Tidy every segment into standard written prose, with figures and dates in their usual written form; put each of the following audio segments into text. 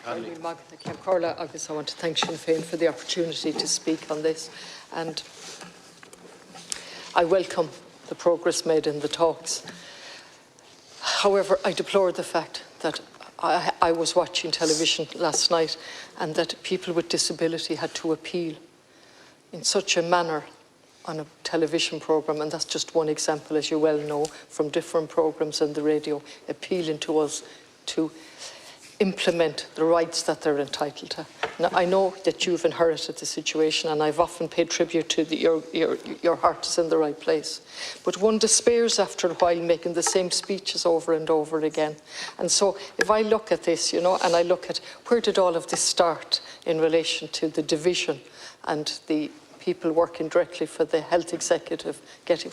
I want to thank Sinn Féin for the opportunity to speak on this, and I welcome the progress made in the talks. However, I deplore the fact that I was watching television last night and that people with disability had to appeal in such a manner on a television programme, and that's just one example, as you well know, from different programmes on the radio, appealing to us to implement the rights that they're entitled to. Now, I know that you've inherited the situation, and I've often paid tribute to your heart is in the right place. But one despairs after a while making the same speeches over and over again. And so if I look at this, and I look at where did all of this start in relation to the division and the people working directly for the health executive,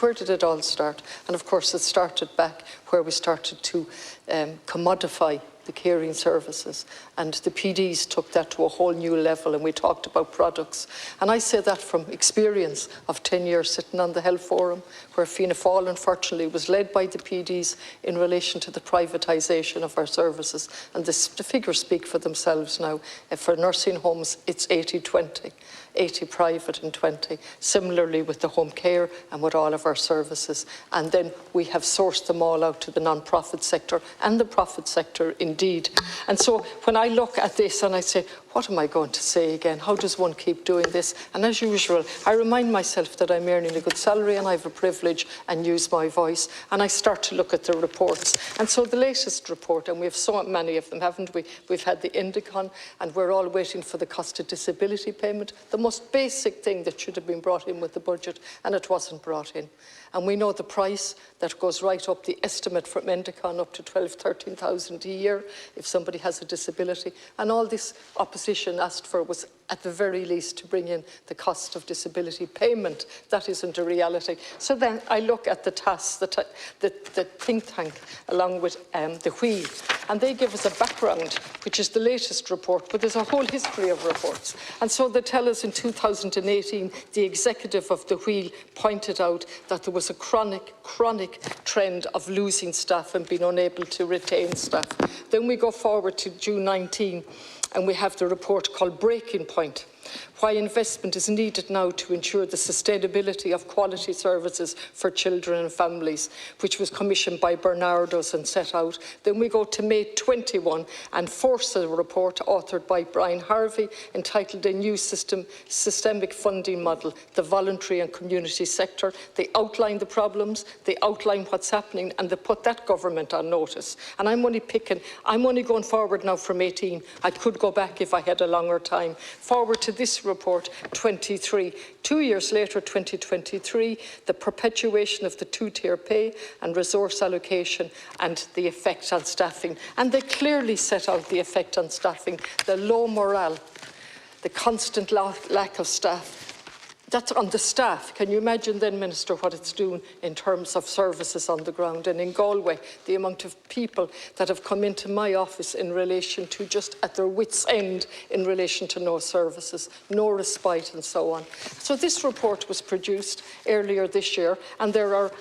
where did it all start? And of course it started back where we started to commodify the caring services, and the PDs took that to a whole new level, and we talked about products. And I say that from experience of 10 years sitting on the Health Forum, where Fianna Fáil unfortunately was led by the PDs in relation to the privatisation of our services, and the figures speak for themselves now. For nursing homes it's 80-20. 80 private and 20. Similarly with the home care and with all of our services. And then we have sourced them all out to the non-profit sector and the profit sector indeed. And so when I look at this and I say, what am I going to say again? How does one keep doing this? And as usual, I remind myself that I'm earning a good salary and I have a privilege and use my voice. And I start to look at the reports. And so the latest report, and we have so many of them, haven't we? We've had the Indicon, and we're all waiting for the cost of disability payment, the most basic thing that should have been brought in with the budget, and it wasn't brought in. And we know the price that goes right up, the estimate from Endicon up to 12,000, 13,000 a year if somebody has a disability. And all this opposition asked for was at the very least to bring in the cost of disability payment. That isn't a reality. So then I look at the TAS, the think tank, along with the Wheel, and they give us a background, which is the latest report, but there's a whole history of reports. And so they tell us in 2018, the executive of the Wheel pointed out that there was a chronic trend of losing staff and being unable to retain staff. Then we go forward to June 19, and we have the report called Breaking Point, why investment is needed now to ensure the sustainability of quality services for children and families, which was commissioned by Bernardo's and set out. Then we go to May 21 and force a report authored by Brian Harvey entitled A New Systemic Funding Model, the Voluntary and Community Sector. They outline the problems, they outline what's happening, and they put that government on notice. And I'm only going forward now from 18. I could go back if I had a longer time. Forward to this report, 23. 2 years later, 2023, the perpetuation of the two-tier pay and resource allocation and the effect on staffing. And they clearly set out the effect on staffing, the low morale, the constant lack of staff. That's on the staff. Can you imagine then, Minister, what it's doing in terms of services on the ground? And in Galway, the amount of people that have come into my office in relation to just at their wits' end in relation to no services, no respite and so on. So this report was produced earlier this year, and there are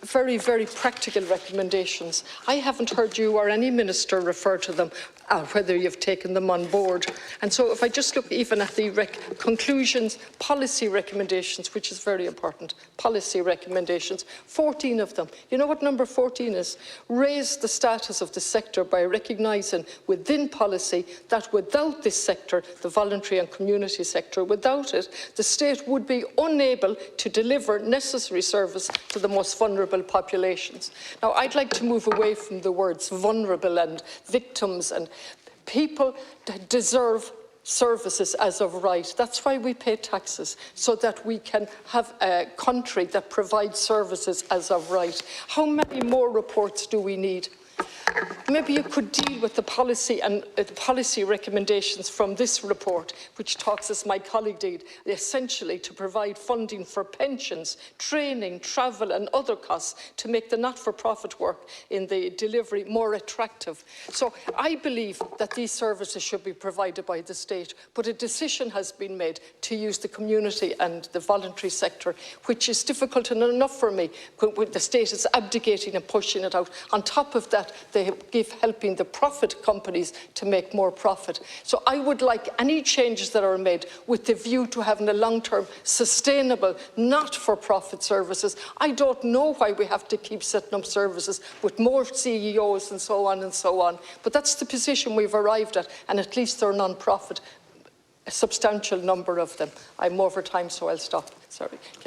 very, very practical recommendations. I haven't heard you or any minister refer to them, whether you've taken them on board. And so if I just look even at the conclusions, policy recommendations, which is very important, policy recommendations, 14 of them. You know what number 14 is? Raise the status of the sector by recognising within policy that without this sector, the voluntary and community sector, without it, the state would be unable to deliver necessary service to the most vulnerable populations. Now, I'd like to move away from the words vulnerable and victims, and people that deserve services as of right. That's why we pay taxes, so that we can have a country that provides services as of right. How many more reports do we need? Maybe you could deal with the policy and the policy recommendations from this report, which talks, as my colleague did, essentially to provide funding for pensions, training, travel and other costs to make the not-for-profit work in the delivery more attractive. So I believe that these services should be provided by the state, but a decision has been made to use the community and the voluntary sector, which is difficult enough for me when the state is abdicating and pushing it out. On top of that, they to helping the profit companies to make more profit. So I would like any changes that are made with the view to having a long-term, sustainable, not-for-profit services. I don't know why we have to keep setting up services with more CEOs and so on, but that's the position we've arrived at, and at least they're non-profit, a substantial number of them. I'm over time, so I'll stop. Sorry.